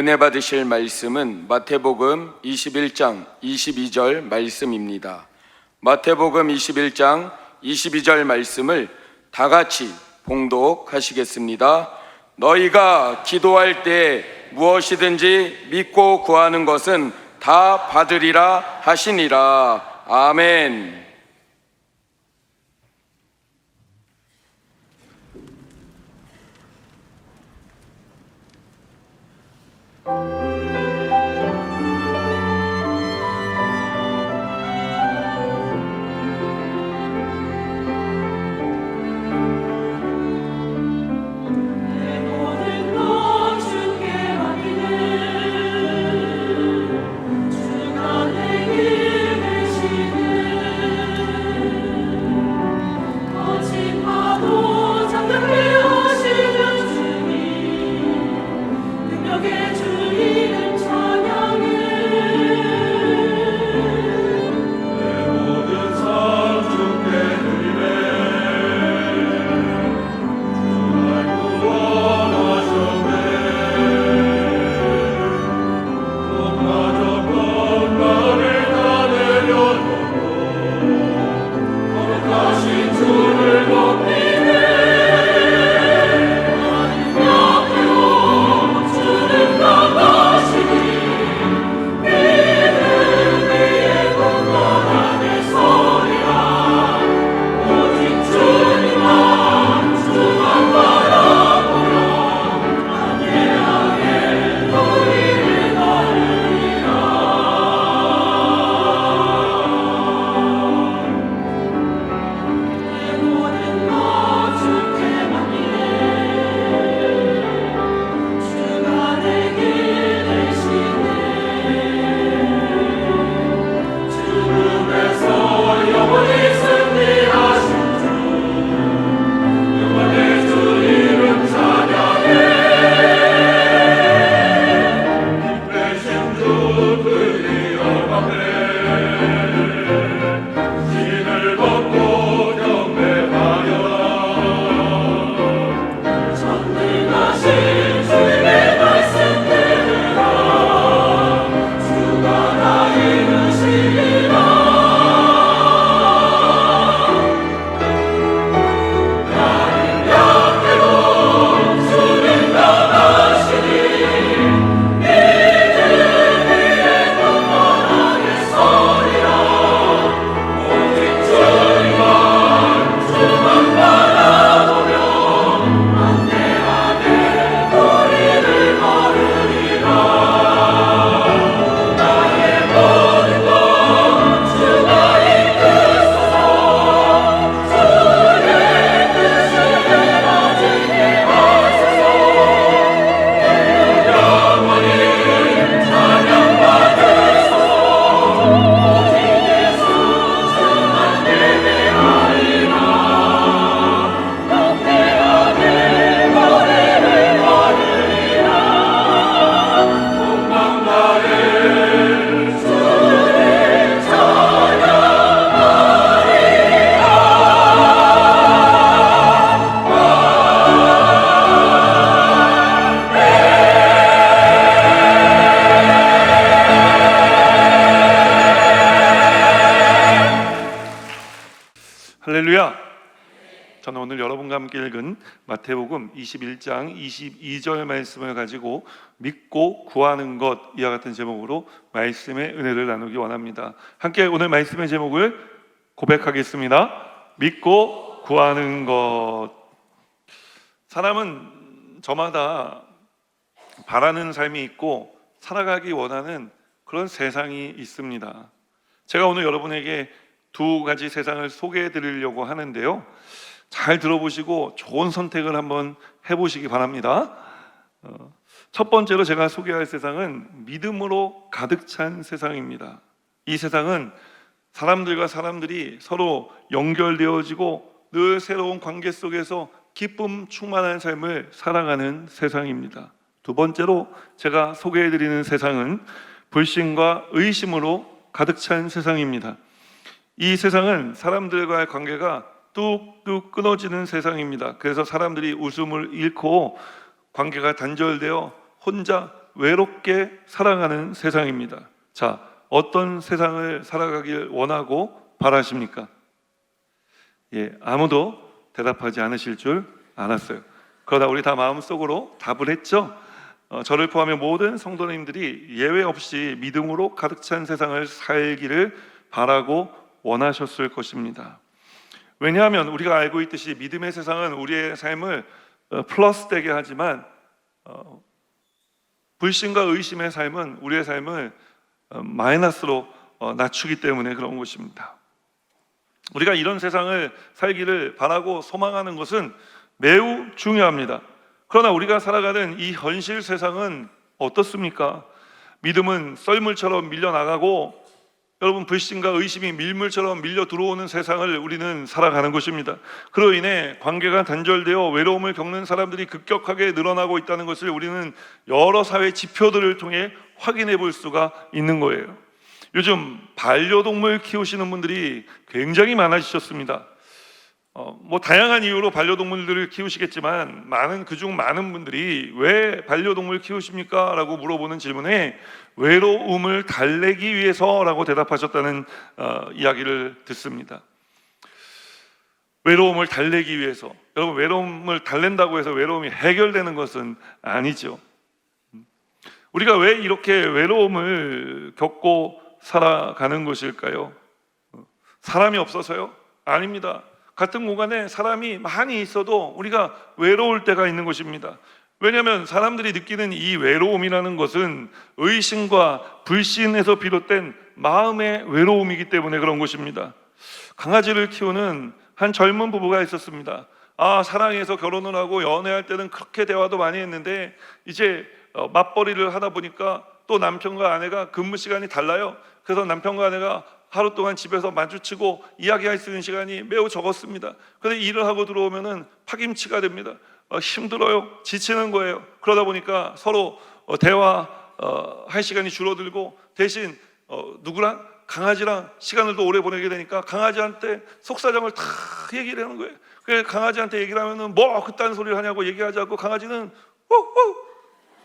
은혜 받으실 말씀은 마태복음 21장 22절 말씀입니다. 마태복음 21장 22절 말씀을 다 같이 봉독하시겠습니다. 너희가 기도할 때 무엇이든지 믿고 구하는 것은 다 받으리라 하시니라. 아멘. 할렐루야! 저는 오늘 여러분과 함께 읽은 마태복음 21장 22절 말씀을 가지고 믿고 구하는 것 이와 같은 제목으로 말씀의 은혜를 나누기 원합니다. 함께 오늘 말씀의 제목을 고백하겠습니다. 믿고 구하는 것. 사람은 저마다 바라는 삶이 있고 살아가기 원하는 그런 세상이 있습니다. 제가 오늘 여러분에게 두 가지 세상을 소개해 드리려고 하는데요, 잘 들어보시고 좋은 선택을 한번 해보시기 바랍니다. 첫 번째로 제가 소개할 세상은 믿음으로 가득 찬 세상입니다. 이 세상은 사람들과 사람들이 서로 연결되어지고 늘 새로운 관계 속에서 기쁨 충만한 삶을 살아가는 세상입니다. 두 번째로 제가 소개해 드리는 세상은 불신과 의심으로 가득 찬 세상입니다. 이 세상은 사람들과의 관계가 뚝뚝 끊어지는 세상입니다. 그래서 사람들이 웃음을 잃고 관계가 단절되어 혼자 외롭게 살아가는 세상입니다. 자, 어떤 세상을 살아가길 원하고 바라십니까? 아무도 대답하지 않으실 줄 알았어요. 그러다 우리 다 마음속으로 답을 했죠. 저를 포함해 모든 성도님들이 예외 없이 믿음으로 가득 찬 세상을 살기를 바라고 원하셨을 것입니다. 왜냐하면 우리가 알고 있듯이 믿음의 세상은 우리의 삶을 플러스 되게 하지만 불신과 의심의 삶은 우리의 삶을 마이너스로 낮추기 때문에 그런 것입니다. 우리가 이런 세상을 살기를 바라고 소망하는 것은 매우 중요합니다. 그러나 우리가 살아가는 이 현실 세상은 어떻습니까? 믿음은 썰물처럼 밀려나가고 여러분, 불신과 의심이 밀물처럼 밀려 들어오는 세상을 우리는 살아가는 것입니다. 그로 인해 관계가 단절되어 외로움을 겪는 사람들이 급격하게 늘어나고 있다는 것을 우리는 여러 사회 지표들을 통해 확인해 볼 수가 있는 거예요. 요즘 반려동물 키우시는 분들이 굉장히 많아지셨습니다. 다양한 이유로 반려동물들을 키우시겠지만 그중 많은 분들이 왜 반려동물 키우십니까? 라고 물어보는 질문에 외로움을 달래기 위해서라고 대답하셨다는 이야기를 듣습니다. 외로움을 달래기 위해서. 여러분, 외로움을 달랜다고 해서 외로움이 해결되는 것은 아니죠. 우리가 왜 이렇게 외로움을 겪고 살아가는 것일까요? 사람이 없어서요? 아닙니다. 같은 공간에 사람이 많이 있어도 우리가 외로울 때가 있는 것입니다. 왜냐하면 사람들이 느끼는 이 외로움이라는 것은 의심과 불신에서 비롯된 마음의 외로움이기 때문에 그런 것입니다. 강아지를 키우는 한 젊은 부부가 있었습니다. 사랑해서 결혼을 하고 연애할 때는 그렇게 대화도 많이 했는데 이제 맞벌이를 하다 보니까 또 남편과 아내가 근무 시간이 달라요. 그래서 남편과 아내가 하루 동안 집에서 마주치고 이야기할 수 있는 시간이 매우 적었습니다. 그런데 일을 하고 들어오면은 파김치가 됩니다. 힘들어요. 지치는 거예요. 그러다 보니까 서로 대화할 시간이 줄어들고 대신 누구랑? 강아지랑 시간을 더 오래 보내게 되니까 강아지한테 속사정을 다 얘기를 하는 거예요. 그래서 강아지한테 얘기를 하면은 뭐 그딴 소리를 하냐고 얘기하지 않고 강아지는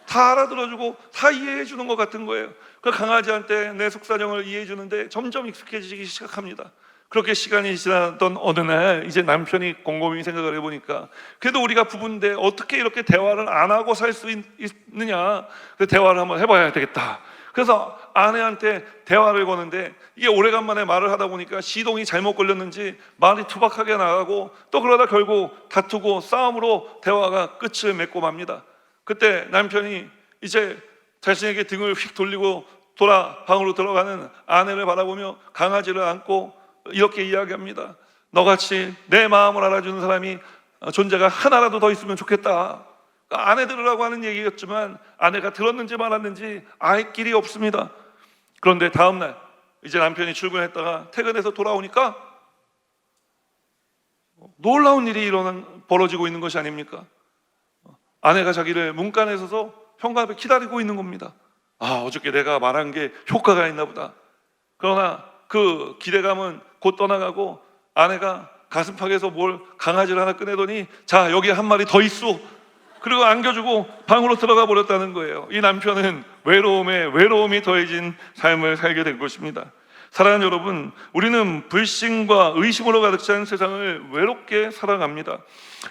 다 알아들어주고 다 이해해 주는 것 같은 거예요. 그 강아지한테 내 속사정을 이해해 주는데 점점 익숙해지기 시작합니다. 그렇게 시간이 지나던 어느 날 이제 남편이 곰곰이 생각을 해보니까 그래도 우리가 부부인데 어떻게 이렇게 대화를 안 하고 살 수 있느냐, 그 대화를 한번 해봐야 되겠다. 그래서 아내한테 대화를 거는데 이게 오래간만에 말을 하다 보니까 시동이 잘못 걸렸는지 말이 투박하게 나가고 또 그러다 결국 다투고 싸움으로 대화가 끝을 맺고 맙니다. 그때 남편이 이제 자신에게 등을 휙 돌리고 방으로 들어가는 아내를 바라보며 강아지를 안고 이렇게 이야기합니다. 너같이 내 마음을 알아주는 사람이 존재가 하나라도 더 있으면 좋겠다. 그러니까 아내 들으라고 하는 얘기였지만 아내가 들었는지 말았는지 알 길이 없습니다. 그런데 다음날 이제 남편이 출근했다가 퇴근해서 돌아오니까 놀라운 일이 벌어지고 있는 것이 아닙니까? 아내가 자기를 문간에 서서 현관 앞에 기다리고 있는 겁니다. 어저께 내가 말한 게 효과가 있나 보다. 그러나 그 기대감은 곧 떠나가고 아내가 가슴팍에서 강아지를 하나 꺼내더니 자, 여기 한 마리 더 있어. 그리고 안겨주고 방으로 들어가 버렸다는 거예요. 이 남편은 외로움이 더해진 삶을 살게 된 것입니다. 사랑하는 여러분, 우리는 불신과 의심으로 가득 찬 세상을 외롭게 살아갑니다.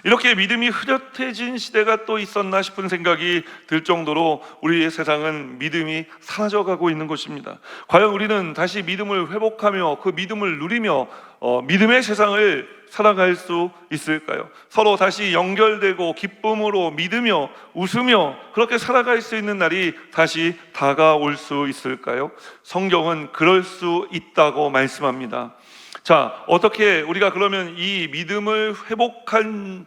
이렇게 믿음이 흐릿해진 시대가 또 있었나 싶은 생각이 들 정도로 우리의 세상은 믿음이 사라져가고 있는 것입니다. 과연 우리는 다시 믿음을 회복하며 그 믿음을 누리며 믿음의 세상을 살아갈 수 있을까요? 서로 다시 연결되고 기쁨으로 믿으며 웃으며 그렇게 살아갈 수 있는 날이 다시 다가올 수 있을까요? 성경은 그럴 수 있다고 말씀합니다. 자, 어떻게 우리가 그러면 이 믿음을 회복한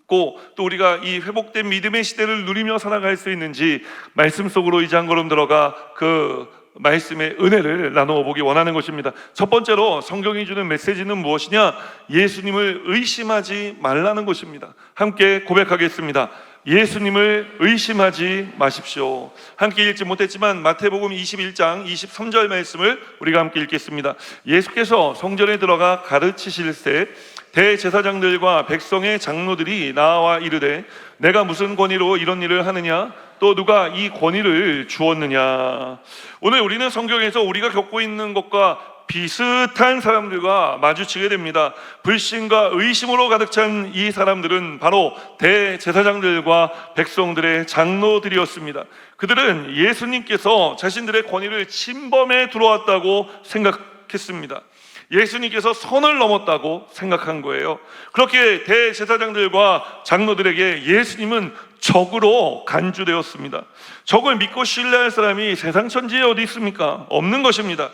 또 우리가 이 회복된 믿음의 시대를 누리며 살아갈 수 있는지 말씀 속으로 이제 한 걸음 들어가 그 말씀의 은혜를 나누어 보기 원하는 것입니다. 첫 번째로 성경이 주는 메시지는 무엇이냐? 예수님을 의심하지 말라는 것입니다. 함께 고백하겠습니다. 예수님을 의심하지 마십시오. 함께 읽지 못했지만 마태복음 21장 23절 말씀을 우리가 함께 읽겠습니다. 예수께서 성전에 들어가 가르치실새 대제사장들과 백성의 장로들이 나와 이르되 내가 무슨 권위로 이런 일을 하느냐? 또 누가 이 권위를 주었느냐? 오늘 우리는 성경에서 우리가 겪고 있는 것과 비슷한 사람들과 마주치게 됩니다. 불신과 의심으로 가득 찬 이 사람들은 바로 대제사장들과 백성들의 장로들이었습니다. 그들은 예수님께서 자신들의 권위를 침범해 들어왔다고 생각했습니다. 예수님께서 선을 넘었다고 생각한 거예요. 그렇게 대제사장들과 장로들에게 예수님은 적으로 간주되었습니다. 적을 믿고 신뢰할 사람이 세상 천지에 어디 있습니까? 없는 것입니다.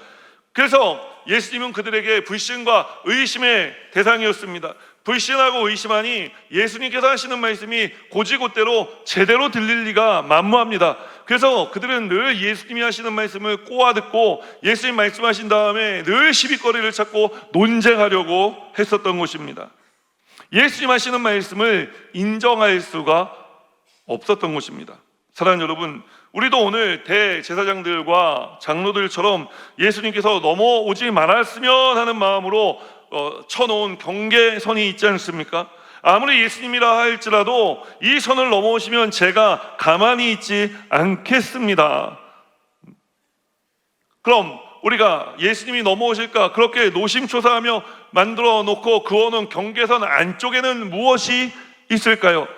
그래서 예수님은 그들에게 불신과 의심의 대상이었습니다. 불신하고 의심하니 예수님께서 하시는 말씀이 곧이곧대로 제대로 들릴 리가 만무합니다. 그래서 그들은 늘 예수님이 하시는 말씀을 꼬아듣고 예수님 말씀하신 다음에 늘 시비거리를 찾고 논쟁하려고 했었던 것입니다. 예수님 하시는 말씀을 인정할 수가 없었던 것입니다. 사랑하는 여러분, 우리도 오늘 대제사장들과 장로들처럼 예수님께서 넘어오지 말았으면 하는 마음으로 쳐놓은 경계선이 있지 않습니까? 아무리 예수님이라 할지라도 이 선을 넘어오시면 제가 가만히 있지 않겠습니다. 그럼 우리가 예수님이 넘어오실까 그렇게 노심초사하며 만들어 놓고 그어놓은 경계선 안쪽에는 무엇이 있을까요?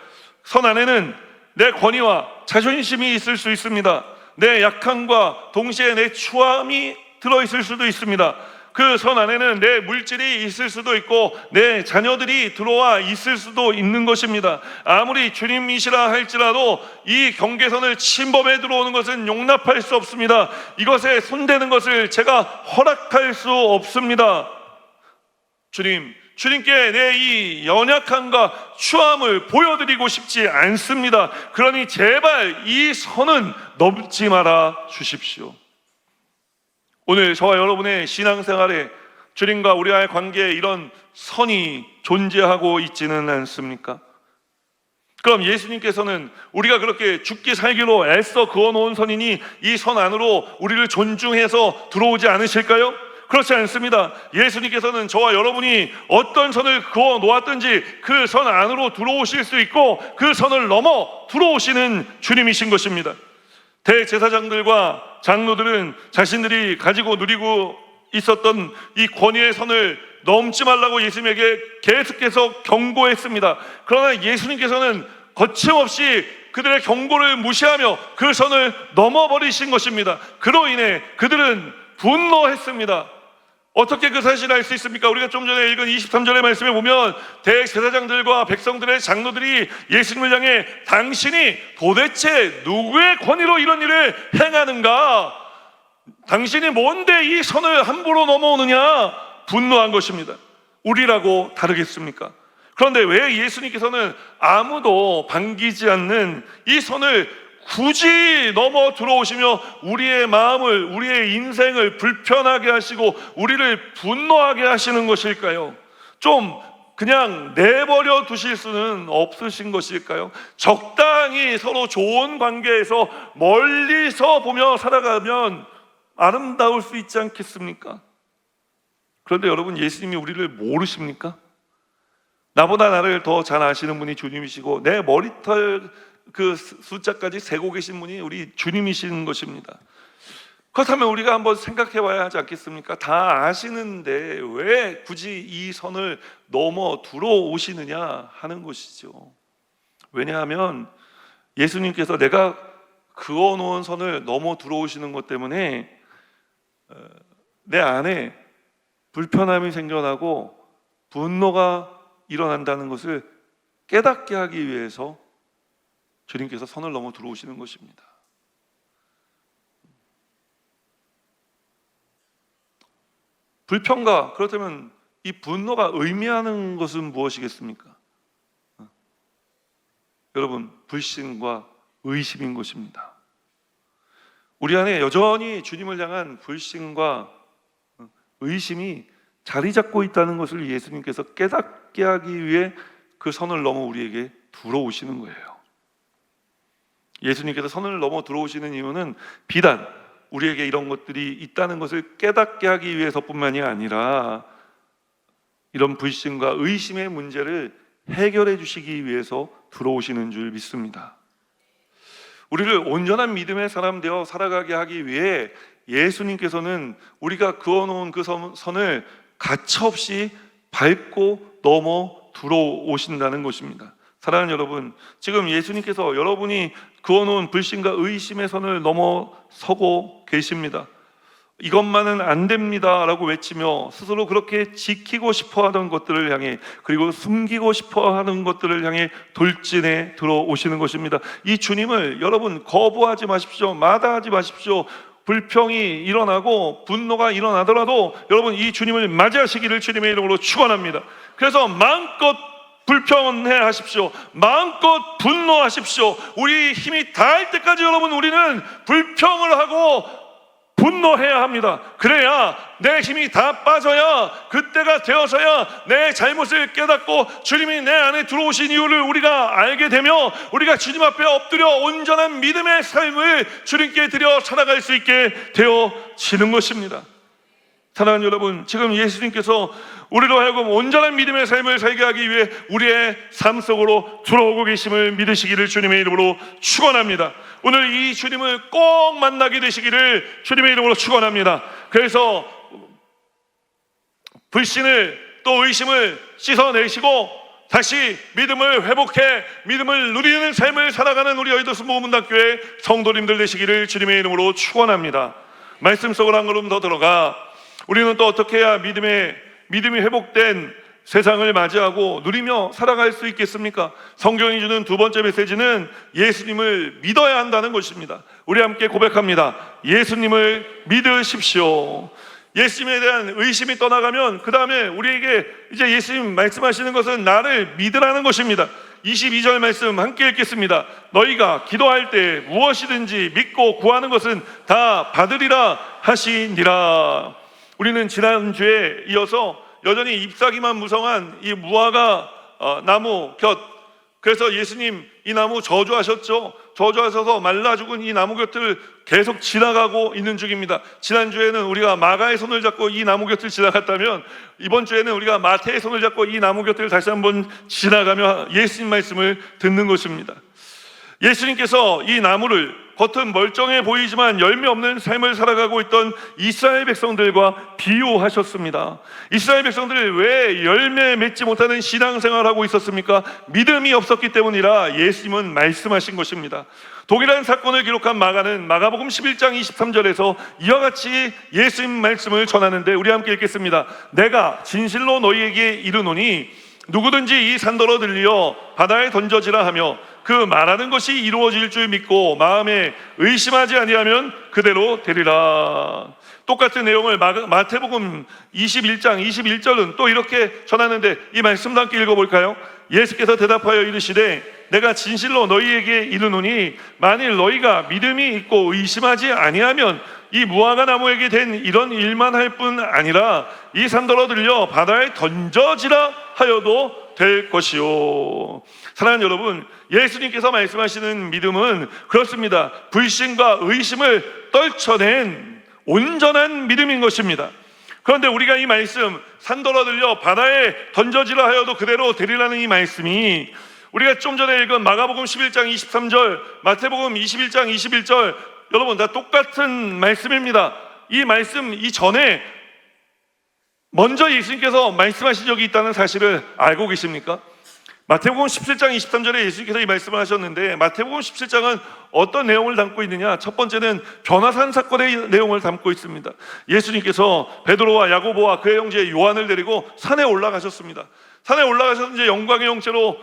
선 안에는 내 권위와 자존심이 있을 수 있습니다. 내 약함과 동시에 내 추함이 들어있을 수도 있습니다. 그 선 안에는 내 물질이 있을 수도 있고 내 자녀들이 들어와 있을 수도 있는 것입니다. 아무리 주님이시라 할지라도 이 경계선을 침범해 들어오는 것은 용납할 수 없습니다. 이것에 손대는 것을 제가 허락할 수 없습니다. 주님께 내 이 연약함과 추함을 보여드리고 싶지 않습니다. 그러니 제발 이 선은 넘지 말아 주십시오. 오늘 저와 여러분의 신앙생활에 주님과 우리와의 관계에 이런 선이 존재하고 있지는 않습니까? 그럼 예수님께서는 우리가 그렇게 죽기 살기로 애써 그어놓은 선이니 이 선 안으로 우리를 존중해서 들어오지 않으실까요? 그렇지 않습니다. 예수님께서는 저와 여러분이 어떤 선을 그어 놓았든지 그 선 안으로 들어오실 수 있고 그 선을 넘어 들어오시는 주님이신 것입니다. 대제사장들과 장로들은 자신들이 가지고 누리고 있었던 이 권위의 선을 넘지 말라고 예수님에게 계속해서 경고했습니다. 그러나 예수님께서는 거침없이 그들의 경고를 무시하며 그 선을 넘어버리신 것입니다. 그로 인해 그들은 분노했습니다. 어떻게 그 사실을 알 수 있습니까? 우리가 좀 전에 읽은 23절의 말씀에 보면 대제사장들과 백성들의 장로들이 예수님을 향해 당신이 도대체 누구의 권위로 이런 일을 행하는가? 당신이 뭔데 이 선을 함부로 넘어오느냐? 분노한 것입니다. 우리라고 다르겠습니까? 그런데 왜 예수님께서는 아무도 반기지 않는 이 선을 굳이 넘어 들어오시며 우리의 마음을, 우리의 인생을 불편하게 하시고 우리를 분노하게 하시는 것일까요? 좀 그냥 내버려 두실 수는 없으신 것일까요? 적당히 서로 좋은 관계에서 멀리서 보며 살아가면 아름다울 수 있지 않겠습니까? 그런데 여러분, 예수님이 우리를 모르십니까? 나보다 나를 더 잘 아시는 분이 주님이시고 내 머리털 그 숫자까지 세고 계신 분이 우리 주님이신 것입니다. 그렇다면 우리가 한번 생각해 봐야 하지 않겠습니까? 다 아시는데 왜 굳이 이 선을 넘어 들어오시느냐 하는 것이죠. 왜냐하면 예수님께서 내가 그어놓은 선을 넘어 들어오시는 것 때문에 내 안에 불편함이 생겨나고 분노가 일어난다는 것을 깨닫게 하기 위해서 주님께서 선을 넘어 들어오시는 것입니다. 불평가, 그렇다면 이 분노가 의미하는 것은 무엇이겠습니까? 여러분, 불신과 의심인 것입니다. 우리 안에 여전히 주님을 향한 불신과 의심이 자리 잡고 있다는 것을 예수님께서 깨닫게 하기 위해 그 선을 넘어 우리에게 들어오시는 거예요. 예수님께서 선을 넘어 들어오시는 이유는 비단 우리에게 이런 것들이 있다는 것을 깨닫게 하기 위해서뿐만이 아니라 이런 불신과 의심의 문제를 해결해 주시기 위해서 들어오시는 줄 믿습니다. 우리를 온전한 믿음의 사람 되어 살아가게 하기 위해 예수님께서는 우리가 그어놓은 그 선을 가차없이 밟고 넘어 들어오신다는 것입니다. 사랑하는 여러분, 지금 예수님께서 여러분이 그어놓은 불신과 의심의 선을 넘어서고 계십니다. 이것만은 안 됩니다 라고 외치며 스스로 그렇게 지키고 싶어 하던 것들을 향해, 그리고 숨기고 싶어 하는 것들을 향해 돌진해 들어오시는 것입니다. 이 주님을 여러분 거부하지 마십시오. 마다하지 마십시오. 불평이 일어나고 분노가 일어나더라도 여러분 이 주님을 맞이하시기를 주님의 이름으로 축원합니다. 그래서 마음껏 불평해 하십시오. 마음껏 분노하십시오. 우리 힘이 다할 때까지 여러분 우리는 불평을 하고 분노해야 합니다. 그래야 내 힘이 다 빠져야, 그때가 되어서야 내 잘못을 깨닫고 주님이 내 안에 들어오신 이유를 우리가 알게 되며 우리가 주님 앞에 엎드려 온전한 믿음의 삶을 주님께 드려 살아갈 수 있게 되어지는 것입니다. 사랑하는 여러분, 지금 예수님께서 우리로 하여금 온전한 믿음의 삶을 살게 하기 위해 우리의 삶 속으로 들어오고 계심을 믿으시기를 주님의 이름으로 축원합니다. 오늘 이 주님을 꼭 만나게 되시기를 주님의 이름으로 축원합니다. 그래서 불신을 또 의심을 씻어내시고 다시 믿음을 회복해 믿음을 누리는 삶을 살아가는 우리 여의도 순복음문답교회 성도님들 되시기를 주님의 이름으로 축원합니다. 말씀 속으로 한 걸음 더 들어가 우리는 또 어떻게 해야 믿음이 회복된 세상을 맞이하고 누리며 살아갈 수 있겠습니까? 성경이 주는 두 번째 메시지는 예수님을 믿어야 한다는 것입니다. 우리 함께 고백합니다. 예수님을 믿으십시오. 예수님에 대한 의심이 떠나가면 그 다음에 우리에게 이제 예수님 말씀하시는 것은 나를 믿으라는 것입니다. 22절 말씀 함께 읽겠습니다. 너희가 기도할 때 무엇이든지 믿고 구하는 것은 다 받으리라 하시니라. 우리는 지난주에 이어서 여전히 잎사귀만 무성한 이 무화과 나무 곁, 그래서 예수님 이 나무 저주하셨죠. 저주하셔서 말라 죽은 이 나무 곁을 계속 지나가고 있는 중입니다. 지난주에는 우리가 마가의 손을 잡고 이 나무 곁을 지나갔다면 이번 주에는 우리가 마태의 손을 잡고 이 나무 곁을 다시 한번 지나가며 예수님 말씀을 듣는 것입니다. 예수님께서 이 나무를 겉은 멀쩡해 보이지만 열매 없는 삶을 살아가고 있던 이스라엘 백성들과 비유하셨습니다. 이스라엘 백성들이 왜 열매 맺지 못하는 신앙생활을 하고 있었습니까? 믿음이 없었기 때문이라 예수님은 말씀하신 것입니다. 동일한 사건을 기록한 마가는 마가복음 11장 23절에서 이와 같이 예수님 말씀을 전하는데 우리 함께 읽겠습니다. 내가 진실로 너희에게 이르노니 누구든지 이 산더러 들려 바다에 던져지라 하며 그 말하는 것이 이루어질 줄 믿고 마음에 의심하지 아니하면 그대로 되리라. 똑같은 내용을 마태복음 21장 21절은 또 이렇게 전하는데 이 말씀도 함께 읽어볼까요? 예수께서 대답하여 이르시되 내가 진실로 너희에게 이르노니 만일 너희가 믿음이 있고 의심하지 아니하면 이 무화과 나무에게 된 이런 일만 할 뿐 아니라 이 산더러 들려 바다에 던져지라 하여도 될 것이요. 사랑하는 여러분, 예수님께서 말씀하시는 믿음은 그렇습니다. 불신과 의심을 떨쳐낸 온전한 믿음인 것입니다. 그런데 우리가 이 말씀 산더러 들려 바다에 던져지라 하여도 그대로 되리라는 이 말씀이 우리가 좀 전에 읽은 마가복음 11장 23절, 마태복음 21장 21절 여러분 다 똑같은 말씀입니다. 이 말씀 이전에 먼저 예수님께서 말씀하신 적이 있다는 사실을 알고 계십니까? 마태복음 17장 23절에 예수님께서 이 말씀을 하셨는데 마태복음 17장은 어떤 내용을 담고 있느냐? 첫 번째는 변화산 사건의 내용을 담고 있습니다. 예수님께서 베드로와 야고보와 그의 형제 요한을 데리고 산에 올라가셨습니다. 산에 올라가셔서 이제 영광의 형체로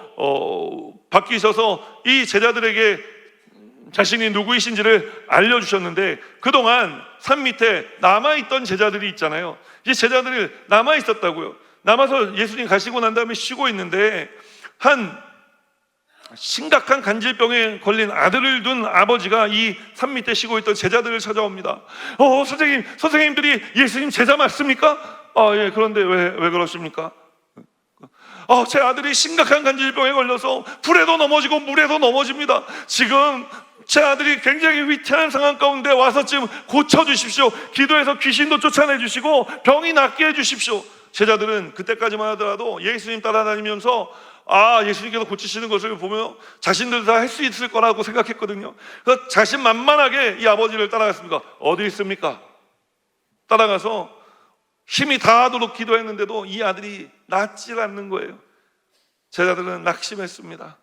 바뀌셔서 이 제자들에게 자신이 누구이신지를 알려주셨는데 그동안 산 밑에 남아있던 제자들이 있잖아요. 이 제자들이 남아있었다고요. 남아서 예수님 가시고 난 다음에 쉬고 있는데 한 심각한 간질병에 걸린 아들을 둔 아버지가 이 산 밑에 쉬고 있던 제자들을 찾아옵니다. 선생님들이 예수님 제자 맞습니까? 예, 그런데 왜 그러십니까? 제 아들이 심각한 간질병에 걸려서 불에도 넘어지고 물에도 넘어집니다. 지금 제 아들이 굉장히 위태한 상황 가운데 와서 지금 고쳐주십시오. 기도해서 귀신도 쫓아내 주시고 병이 낫게 해주십시오. 제자들은 그때까지만 하더라도 예수님 따라다니면서 예수님께서 고치시는 것을 보며 자신들 다 할 수 있을 거라고 생각했거든요. 그래서 자신만만하게 이 아버지를 따라갔습니다. 어디 있습니까? 따라가서 힘이 다하도록 기도했는데도 이 아들이 낫질 않는 거예요. 제자들은 낙심했습니다.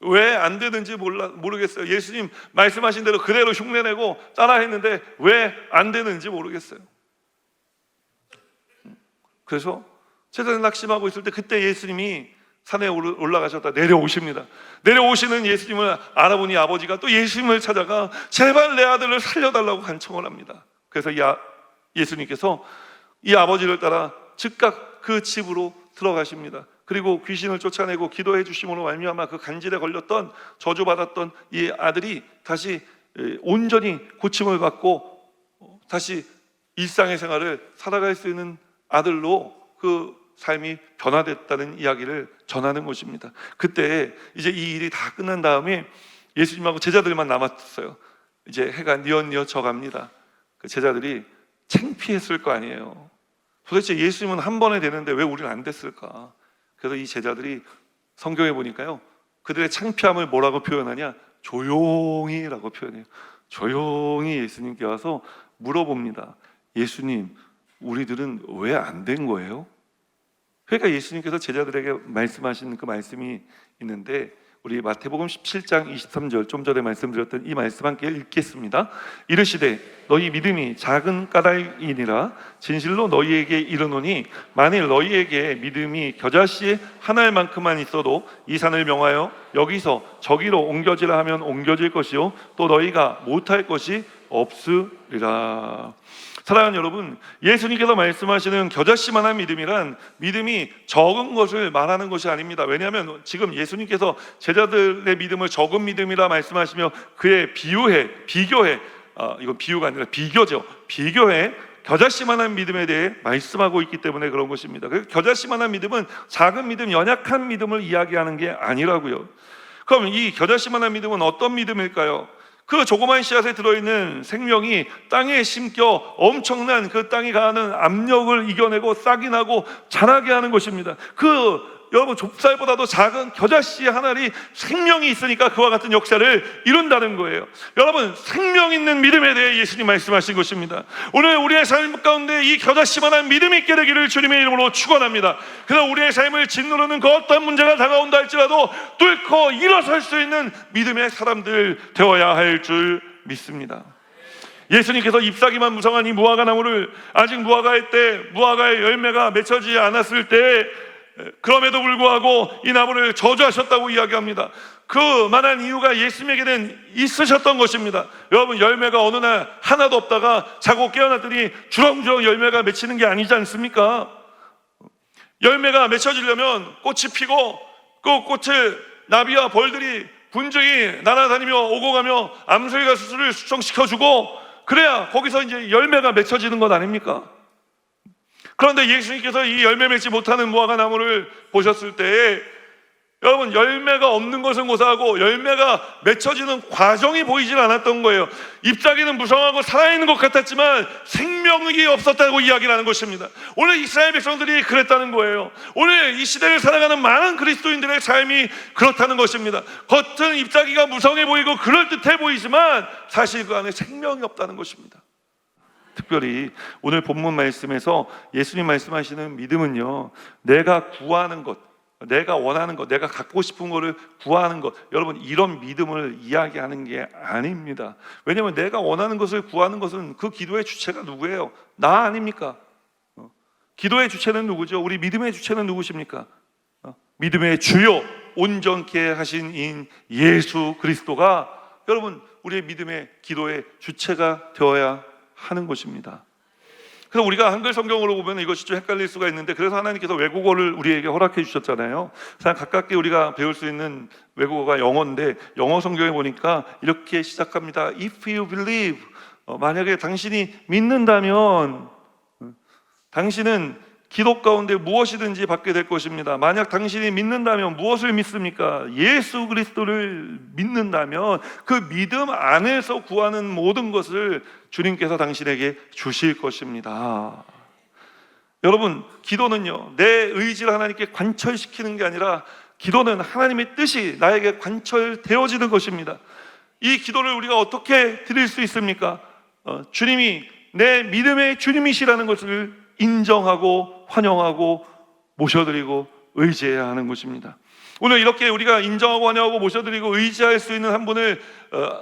왜 안 되는지 모르겠어요. 예수님 말씀하신 대로 그대로 흉내내고 따라했는데 왜 안 되는지 모르겠어요. 그래서 제자들이 낙심하고 있을 때 그때 예수님이 산에 올라가셨다 내려오십니다. 내려오시는 예수님을 알아보니 아버지가 또 예수님을 찾아가 제발 내 아들을 살려달라고 간청을 합니다. 그래서 예수님께서 이 아버지를 따라 즉각 그 집으로 들어가십니다. 그리고 귀신을 쫓아내고 기도해 주심으로 말미암아 그 간질에 걸렸던 저주받았던 이 아들이 다시 온전히 고침을 받고 다시 일상의 생활을 살아갈 수 있는 아들로 그 삶이 변화됐다는 이야기를 전하는 것입니다. 그때 이제 이 일이 다 끝난 다음에 예수님하고 제자들만 남았어요. 이제 해가 뉘엿뉘엿 져갑니다. 그 제자들이 창피했을 거 아니에요. 도대체 예수님은 한 번에 되는데 왜 우리는 안 됐을까? 그래서 이 제자들이 성경에 보니까요, 그들의 창피함을 뭐라고 표현하냐? 조용히라고 표현해요. 조용히 예수님께 와서 물어봅니다. 예수님, 우리들은 왜 안 된 거예요? 그러니까 예수님께서 제자들에게 말씀하신 그 말씀이 있는데, 우리 마태복음 17장 23절, 좀 전에 말씀드렸던 이 말씀 함께 읽겠습니다. 이르시되 너희 믿음이 작은 까닭이니라 진실로 너희에게 이르노니 만일 너희에게 믿음이 겨자씨 한 알만큼만 있어도 이 산을 명하여 여기서 저기로 옮겨지라 하면 옮겨질 것이요 또 너희가 못할 것이 없으리라. 사랑하는 여러분, 예수님께서 말씀하시는 겨자씨만한 믿음이란 믿음이 적은 것을 말하는 것이 아닙니다. 왜냐하면 지금 예수님께서 제자들의 믿음을 적은 믿음이라 말씀하시며 그에 비교해 이건 비유가 아니라 비교죠. 비교해 겨자씨만한 믿음에 대해 말씀하고 있기 때문에 그런 것입니다. 겨자씨만한 믿음은 작은 믿음, 연약한 믿음을 이야기하는 게 아니라고요. 그럼 이 겨자씨만한 믿음은 어떤 믿음일까요? 그 조그만 씨앗에 들어있는 생명이 땅에 심겨 엄청난 그 땅이 가하는 압력을 이겨내고 싹이 나고 자라게 하는 것입니다. 여러분 좁쌀보다도 작은 겨자씨 한 알이 생명이 있으니까 그와 같은 역사를 이룬다는 거예요. 여러분, 생명 있는 믿음에 대해 예수님 말씀하신 것입니다. 오늘 우리의 삶 가운데 이 겨자씨만한 믿음이 있게 되기를 주님의 이름으로 축원합니다. 그래서 우리의 삶을 짓누르는 그 어떤 문제가 다가온다 할지라도 뚫고 일어설 수 있는 믿음의 사람들 되어야 할 줄 믿습니다. 예수님께서 잎사귀만 무성한 이 무화과 나무를 아직 무화과의 때 무화과의 열매가 맺혀지지 않았을 때 그럼에도 불구하고 이 나무를 저주하셨다고 이야기합니다. 그만한 이유가 예수님에게는 있으셨던 것입니다. 여러분, 열매가 어느 날 하나도 없다가 자고 깨어났더니 주렁주렁 열매가 맺히는 게 아니지 않습니까? 열매가 맺혀지려면 꽃이 피고 그 꽃을 나비와 벌들이 분주히 날아다니며 오고 가며 암술과 수술을 수정시켜주고 그래야 거기서 이제 열매가 맺혀지는 것 아닙니까? 그런데 예수님께서 이 열매 맺지 못하는 무화과 나무를 보셨을 때에 여러분, 열매가 없는 것은 고사하고 열매가 맺혀지는 과정이 보이질 않았던 거예요. 잎사귀는 무성하고 살아있는 것 같았지만 생명력이 없었다고 이야기를 하는 것입니다. 오늘 이스라엘 백성들이 그랬다는 거예요. 오늘 이 시대를 살아가는 많은 그리스도인들의 삶이 그렇다는 것입니다. 겉은 잎사귀가 무성해 보이고 그럴듯해 보이지만 사실 그 안에 생명이 없다는 것입니다. 특별히 오늘 본문 말씀에서 예수님 말씀하시는 믿음은요, 내가 구하는 것, 내가 원하는 것, 내가 갖고 싶은 것을 구하는 것, 여러분, 이런 믿음을 이야기하는 게 아닙니다. 왜냐하면 내가 원하는 것을 구하는 것은 그 기도의 주체가 누구예요? 나 아닙니까? 기도의 주체는 누구죠? 우리 믿음의 주체는 누구십니까? 믿음의 주요 온전케 하신 인 예수 그리스도가 여러분, 우리의 믿음의 기도의 주체가 되어야 하는 것입니다. 그래서 우리가 한글 성경으로 보면 이것이 좀 헷갈릴 수가 있는데, 그래서 하나님께서 외국어를 우리에게 허락해 주셨잖아요. 그냥 가깝게 우리가 배울 수 있는 외국어가 영어인데, 영어 성경에 보니까 이렇게 시작합니다. If you believe, 만약에 당신이 믿는다면 당신은 기도 가운데 무엇이든지 받게 될 것입니다. 만약 당신이 믿는다면 무엇을 믿습니까? 예수 그리스도를 믿는다면 그 믿음 안에서 구하는 모든 것을 주님께서 당신에게 주실 것입니다. 여러분, 기도는요, 내 의지를 하나님께 관철시키는 게 아니라 기도는 하나님의 뜻이 나에게 관철되어지는 것입니다. 이 기도를 우리가 어떻게 드릴 수 있습니까? 주님이 내 믿음의 주님이시라는 것을 인정하고 환영하고 모셔드리고 의지해야 하는 것입니다. 오늘 이렇게 우리가 인정하고 환영하고 모셔드리고 의지할 수 있는 한 분을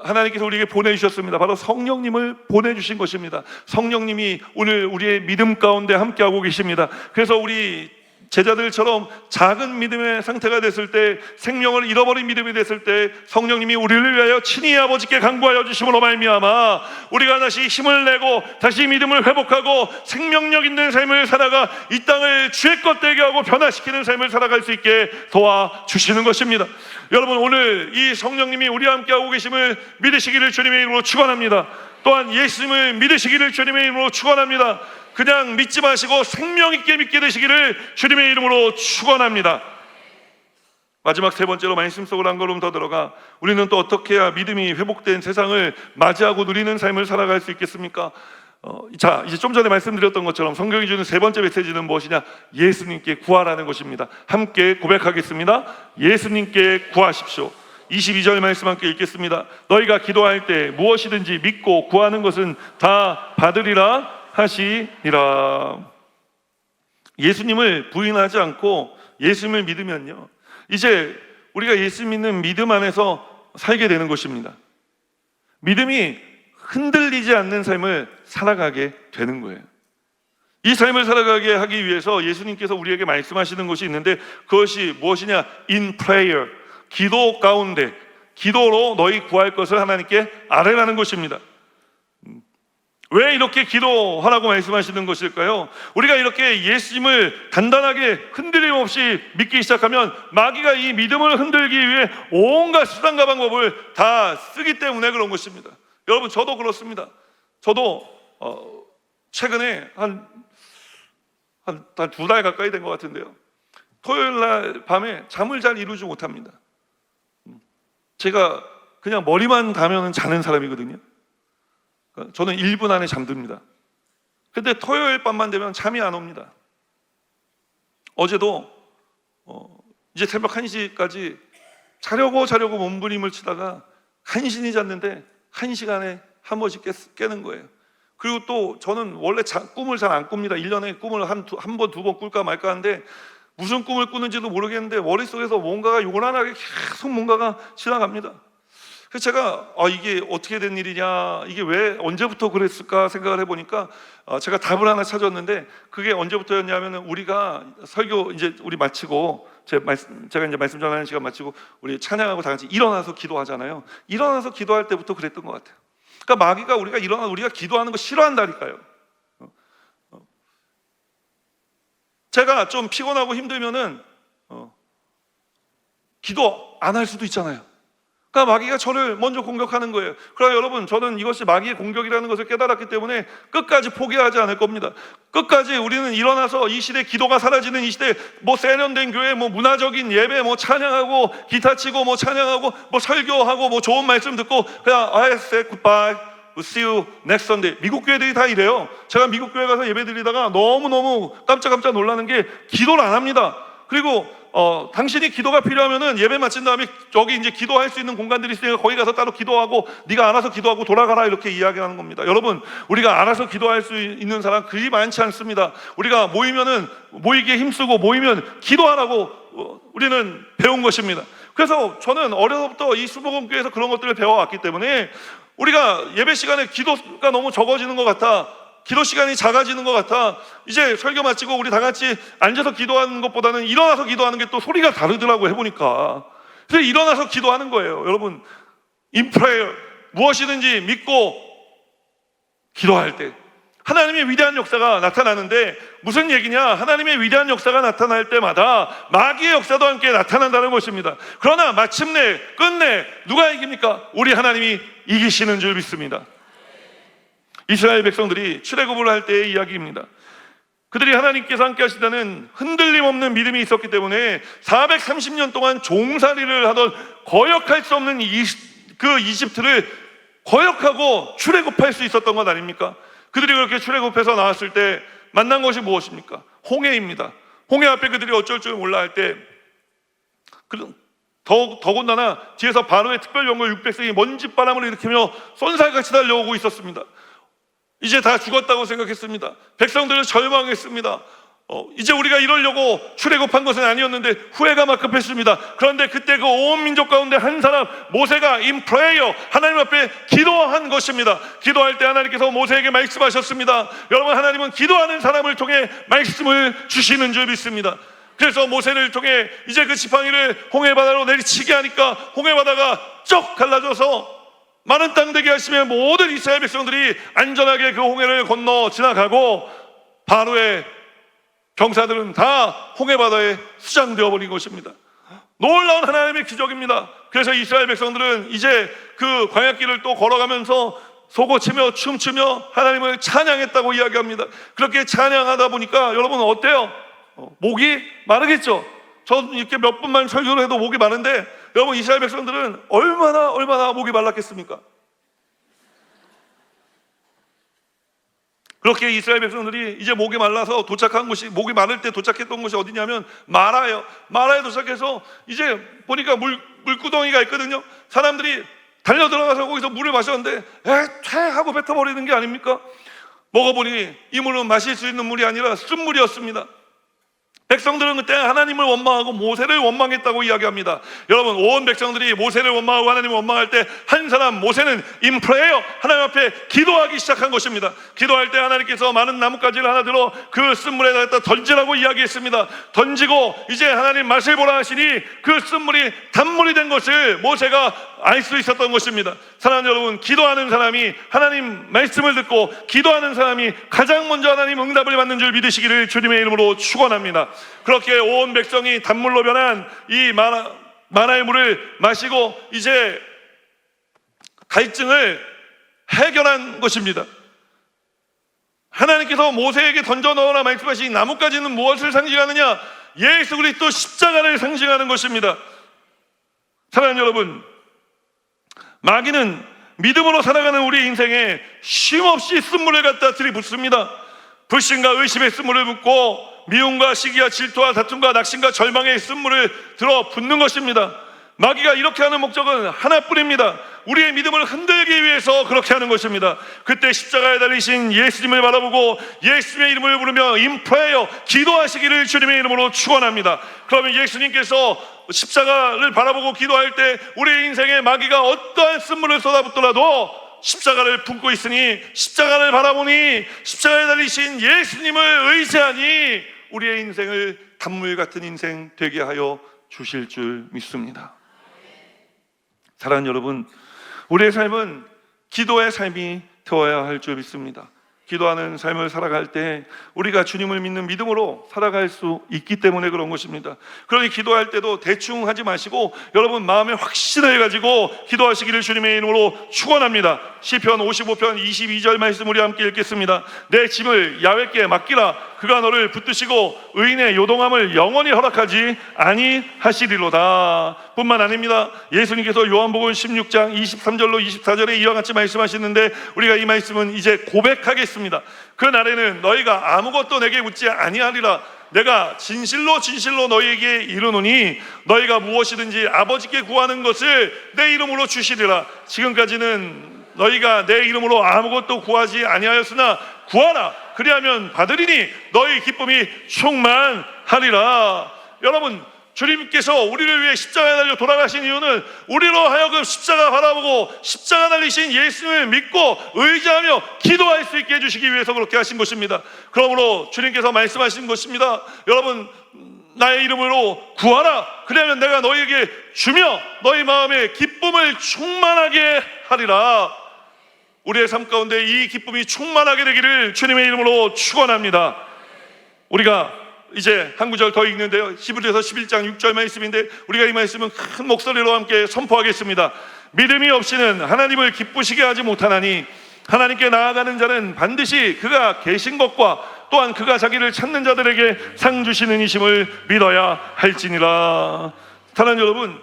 하나님께서 우리에게 보내주셨습니다. 바로 성령님을 보내주신 것입니다. 성령님이 오늘 우리의 믿음 가운데 함께하고 계십니다. 그래서 우리 제자들처럼 작은 믿음의 상태가 됐을 때, 생명을 잃어버린 믿음이 됐을 때 성령님이 우리를 위하여 친히 아버지께 간구하여 주심으로 말미암아 우리가 다시 힘을 내고 다시 믿음을 회복하고 생명력 있는 삶을 살아가 이 땅을 주의 것 되게 하고 변화시키는 삶을 살아갈 수 있게 도와주시는 것입니다. 여러분, 오늘 이 성령님이 우리와 함께하고 계심을 믿으시기를 주님의 이름으로 축원합니다. 또한 예수님을 믿으시기를 주님의 이름으로 축원합니다. 그냥 믿지 마시고 생명 있게 믿게 되시기를 주님의 이름으로 축원합니다. 마지막 세 번째로 말씀 속으로 한 걸음 더 들어가 우리는 또 어떻게 해야 믿음이 회복된 세상을 맞이하고 누리는 삶을 살아갈 수 있겠습니까? 자, 이제 좀 전에 말씀드렸던 것처럼 성경이 주는 세 번째 메시지는 무엇이냐? 예수님께 구하라는 것입니다. 함께 고백하겠습니다. 예수님께 구하십시오. 22절 말씀 함께 읽겠습니다. 너희가 기도할 때 무엇이든지 믿고 구하는 것은 다 받으리라 하시니라. 예수님을 부인하지 않고 예수님을 믿으면요, 이제 우리가 예수 믿는 믿음 안에서 살게 되는 것입니다. 믿음이 흔들리지 않는 삶을 살아가게 되는 거예요. 이 삶을 살아가게 하기 위해서 예수님께서 우리에게 말씀하시는 것이 있는데 그것이 무엇이냐? In prayer, 기도 가운데, 기도로 너희 구할 것을 하나님께 아뢰라는 것입니다. 왜 이렇게 기도하라고 말씀하시는 것일까요? 우리가 이렇게 예수님을 단단하게 흔들림 없이 믿기 시작하면 마귀가 이 믿음을 흔들기 위해 온갖 수단과 방법을 다 쓰기 때문에 그런 것입니다. 여러분, 저도 그렇습니다. 저도 최근에 한 2달 가까이 된 것 같은데요, 토요일 날 밤에 잠을 잘 이루지 못합니다. 제가 그냥 머리만 가면 자는 사람이거든요. 저는 1분 안에 잠듭니다. 근데 토요일 밤만 되면 잠이 안 옵니다. 어제도 이제 새벽 1시까지 자려고 몸부림을 치다가 간신히 잤는데 1시간에 한 번씩 깨는 거예요. 그리고 또 저는 원래 꿈을 잘 안 꿉니다. 1년에 꿈을 한 번, 두 번 꿀까 말까 하는데 무슨 꿈을 꾸는지도 모르겠는데 머릿속에서 뭔가가 요란하게 계속 뭔가가 지나갑니다. 그래서 제가 이게 어떻게 된 일이냐, 이게 왜 언제부터 그랬을까 생각을 해보니까 제가 답을 하나 찾았는데 그게 언제부터였냐면 우리가 설교 이제 우리 마치고 제가 이제 말씀 전하는 시간 마치고 우리 찬양하고 다 같이 일어나서 기도하잖아요. 일어나서 기도할 때부터 그랬던 것 같아요. 그러니까 마귀가 우리가 기도하는 거 싫어한다니까요. 제가 좀 피곤하고 힘들면은 기도 안 할 수도 있잖아요. 그러니까 마귀가 저를 먼저 공격하는 거예요. 그러나 여러분, 저는 이것이 마귀의 공격이라는 것을 깨달았기 때문에 끝까지 포기하지 않을 겁니다. 끝까지 우리는 일어나서 이 시대, 기도가 사라지는 이 시대, 세련된 교회, 문화적인 예배, 찬양하고 기타 치고 찬양하고 설교하고 좋은 말씀 듣고 그냥 I say goodbye, we'll see you next Sunday. 미국 교회들이 다 이래요. 제가 미국 교회 가서 예배 드리다가 너무너무 깜짝깜짝 놀라는 게 기도를 안 합니다. 그리고 당신이 기도가 필요하면은 예배 마친 다음에 저기 이제 기도할 수 있는 공간들이 있으니까 거기 가서 따로 기도하고 네가 알아서 기도하고 돌아가라, 이렇게 이야기하는 겁니다. 여러분, 우리가 알아서 기도할 수 있는 사람 그리 많지 않습니다. 우리가 모이면은 모이기에 힘쓰고 모이면 기도하라고 우리는 배운 것입니다. 그래서 저는 어려서부터 이 수복음교회에서 그런 것들을 배워왔기 때문에 우리가 예배 시간에 기도가 너무 적어지는 것 같아, 기도 시간이 작아지는 것 같아, 이제 설교 마치고 우리 다 같이 앉아서 기도하는 것보다는 일어나서 기도하는 게 또 소리가 다르더라고 해보니까. 그래서 일어나서 기도하는 거예요. 여러분, in prayer, 무엇이든지 믿고 기도할 때 하나님의 위대한 역사가 나타나는데, 무슨 얘기냐? 하나님의 위대한 역사가 나타날 때마다 마귀의 역사도 함께 나타난다는 것입니다. 그러나 마침내 끝내 누가 이깁니까? 우리 하나님이 이기시는 줄 믿습니다. 이스라엘 백성들이 출애굽을 할 때의 이야기입니다. 그들이 하나님께서 함께 하시다는 흔들림 없는 믿음이 있었기 때문에 430년 동안 종살이를 하던 거역할 수 없는 그 이집트를 거역하고 출애굽할 수 있었던 것 아닙니까? 그들이 그렇게 출애굽해서 나왔을 때 만난 것이 무엇입니까? 홍해입니다. 홍해 앞에 그들이 어쩔 줄 몰라 할 때 더군다나 뒤에서 바로의 특별병거 600승이 먼지바람을 일으키며 쏜살같이 달려오고 있었습니다. 이제 다 죽었다고 생각했습니다. 백성들은 절망했습니다. 이제 우리가 이러려고 출애굽한 것은 아니었는데 후회가 막 급했습니다. 그런데 그때 그 온 민족 가운데 한 사람 모세가 in prayer 하나님 앞에 기도한 것입니다. 기도할 때 하나님께서 모세에게 말씀하셨습니다. 여러분, 하나님은 기도하는 사람을 통해 말씀을 주시는 줄 믿습니다. 그래서 모세를 통해 이제 그 지팡이를 홍해바다로 내리치게 하니까 홍해바다가 쩍 갈라져서 많은 땅 되게 하시며 모든 이스라엘 백성들이 안전하게 그 홍해를 건너 지나가고 바로의 병사들은 다 홍해바다에 수장되어 버린 것입니다. 놀라운 하나님의 기적입니다. 그래서 이스라엘 백성들은 이제 그 광야길을 또 걸어가면서 소고치며 춤추며 하나님을 찬양했다고 이야기합니다. 그렇게 찬양하다 보니까 여러분 어때요? 목이 마르겠죠? 저 이렇게 몇 분만 설교를 해도 목이 마른데 여러분, 이스라엘 백성들은 얼마나 목이 말랐겠습니까? 그렇게 이스라엘 백성들이 이제 목이 말라서 도착한 곳이, 목이 마를 때 도착했던 곳이 어디냐면 마라에 도착해서 이제 보니까 물구덩이가 있거든요. 사람들이 달려 들어가서 거기서 물을 마셨는데 퇴 하고 뱉어버리는 게 아닙니까? 먹어보니 이 물은 마실 수 있는 물이 아니라 쓴물이었습니다. 백성들은 그때 하나님을 원망하고 모세를 원망했다고 이야기합니다. 여러분, 온 백성들이 모세를 원망하고 하나님을 원망할 때 한 사람 모세는 in prayer 하나님 앞에 기도하기 시작한 것입니다. 기도할 때 하나님께서 많은 나뭇가지를 하나 들어 그 쓴물에다 던지라고 이야기했습니다. 던지고 이제 하나님 맛을 보라 하시니 그 쓴물이 단물이 된 것을 모세가 알 수 있었던 것입니다. 사랑하는 여러분, 기도하는 사람이 하나님 말씀을 듣고 기도하는 사람이 가장 먼저 하나님 응답을 받는 줄 믿으시기를 주님의 이름으로 축원합니다. 그렇게 온 백성이 단물로 변한 이 마나의 물을 마시고 이제 갈증을 해결한 것입니다. 하나님께서 모세에게 던져 넣으라 말씀하신 나뭇가지는 무엇을 상징하느냐? 예수 그리스도 십자가를 상징하는 것입니다. 사랑하는 여러분, 마귀는 믿음으로 살아가는 우리 인생에 쉼없이 쓴물을 갖다 들이붓습니다. 불신과 의심의 쓴물을 붓고 미움과 시기와 질투와 다툼과 낙심과 절망의 쓴물을 들어 붓는 것입니다. 마귀가 이렇게 하는 목적은 하나뿐입니다. 우리의 믿음을 흔들기 위해서 그렇게 하는 것입니다. 그때 십자가에 달리신 예수님을 바라보고 예수님의 이름을 부르며 in prayer 기도하시기를 주님의 이름으로 축원합니다. 그러면 예수님께서 십자가를 바라보고 기도할 때 우리의 인생에 마귀가 어떠한 쓴물을 쏟아붓더라도 십자가를 품고 있으니, 십자가를 바라보니, 십자가에 달리신 예수님을 의지하니 우리의 인생을 단물 같은 인생 되게 하여 주실 줄 믿습니다. 사랑하는 여러분, 우리의 삶은 기도의 삶이 되어야 할 줄 믿습니다. 기도하는 삶을 살아갈 때 우리가 주님을 믿는 믿음으로 살아갈 수 있기 때문에 그런 것입니다. 그러니 기도할 때도 대충 하지 마시고 여러분 마음에 확신을 가지고 기도하시기를 주님의 이름으로 축원합니다. 시편 55편 22절 말씀 우리 함께 읽겠습니다. 내 짐을 야훼께 맡기라. 그가 너를 붙드시고 의인의 요동함을 영원히 허락하지 아니하시리로다. 뿐만 아닙니다. 예수님께서 요한복음 16장 23절로 24절에 이와 같이 말씀하시는데 우리가 이 말씀은 이제 고백하겠습니다. 그 날에는 너희가 아무것도 내게 묻지 아니하리라. 내가 진실로 너희에게 이르노니 너희가 무엇이든지 아버지께 구하는 것을 내 이름으로 주시리라. 지금까지는 너희가 내 이름으로 아무것도 구하지 아니하였으나 구하라. 그리하면 받으리니 너희 기쁨이 충만하리라. 여러분, 주님께서 우리를 위해 십자가에 달려 돌아가신 이유는 우리로 하여금 십자가 바라보고 십자가 달리신 예수님을 믿고 의지하며 기도할 수 있게 해주시기 위해서 그렇게 하신 것입니다. 그러므로 주님께서 말씀하신 것입니다. 여러분, 나의 이름으로 구하라. 그러면 내가 너희에게 주며 너희 마음에 기쁨을 충만하게 하리라. 우리의 삶 가운데 이 기쁨이 충만하게 되기를 주님의 이름으로 축원합니다. 우리가 이제 한 구절 더 읽는데요, 히브리서 11장 6절 말씀인데 우리가 이 말씀은 큰 목소리로 함께 선포하겠습니다. 믿음이 없이는 하나님을 기쁘시게 하지 못하나니 하나님께 나아가는 자는 반드시 그가 계신 것과 또한 그가 자기를 찾는 자들에게 상 주시는 이심을 믿어야 할지니라. 사랑하는 여러분,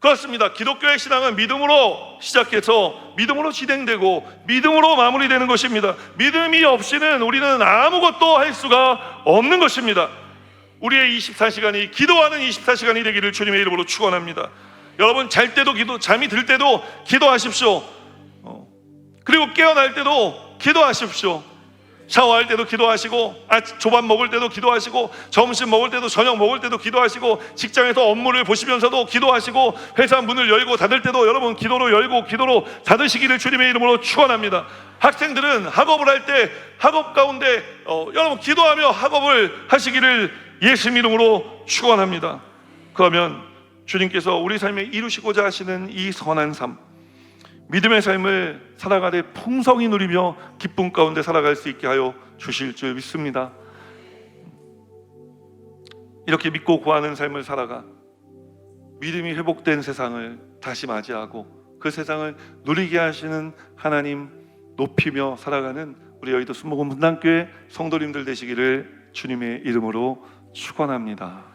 그렇습니다. 기독교의 신앙은 믿음으로 시작해서 믿음으로 진행되고 믿음으로 마무리되는 것입니다. 믿음이 없이는 우리는 아무것도 할 수가 없는 것입니다. 우리의 24시간이 기도하는 24시간이 되기를 주님의 이름으로 축원합니다. 여러분, 잘 때도 잠이 들 때도 기도하십시오. 그리고 깨어날 때도 기도하십시오. 샤워할 때도 기도하시고, 조밥 먹을 때도 기도하시고, 점심 먹을 때도, 저녁 먹을 때도 기도하시고, 직장에서 업무를 보시면서도 기도하시고, 회사 문을 열고 닫을 때도 여러분 기도로 열고 기도로 닫으시기를 주님의 이름으로 축원합니다. 학생들은 학업을 할 때 학업 가운데 여러분 기도하며 학업을 하시기를 예수님 이름으로 축원합니다. 그러면 주님께서 우리 삶에 이루시고자 하시는 이 선한 삶, 믿음의 삶을 살아가되 풍성히 누리며 기쁨 가운데 살아갈 수 있게 하여 주실 줄 믿습니다. 이렇게 믿고 구하는 삶을 살아가 믿음이 회복된 세상을 다시 맞이하고 그 세상을 누리게 하시는 하나님 높이며 살아가는 우리 여의도 순복음 분당교회 성도님들 되시기를 주님의 이름으로 축원합니다.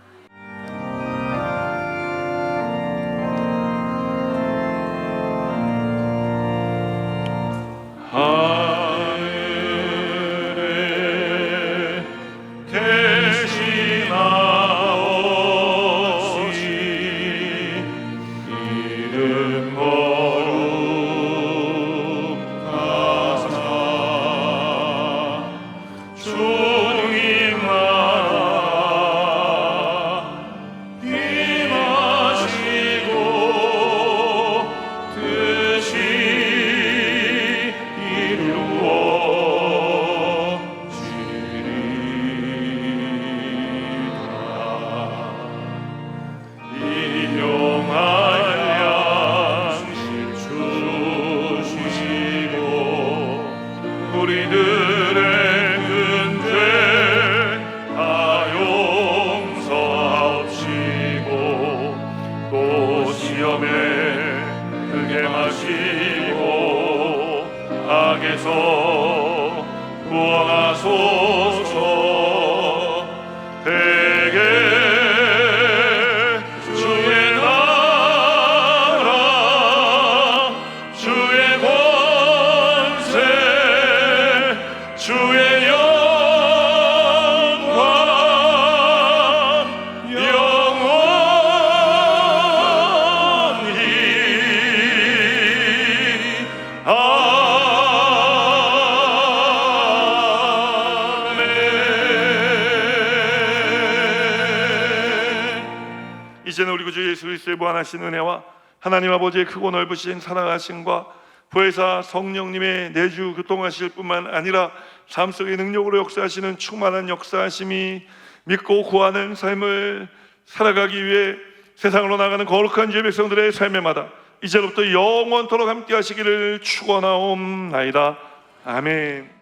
하늘에 계시나오시 이름 거룩하사 주님 나라 임하시고 뜻이 우리들의 근죄 다 용서하옵시고 또 시험에 들게 마시고 악에서 구원하소서. 대개 주의 나라 주의 권세 주의 영광 영원히 아멘. 이제는 우리 구주 예수 그리스도의 무한하신 은혜와 하나님 아버지의 크고 넓으신 사랑하심과 부회사 성령님의 내주 교통하실 뿐만 아니라 삶 속의 능력으로 역사하시는 충만한 역사하심이 믿고 구하는 삶을 살아가기 위해 세상으로 나가는 거룩한 주의 백성들의 삶에마다 이제로부터 영원토록 함께 하시기를 축원하옵나이다. 아멘.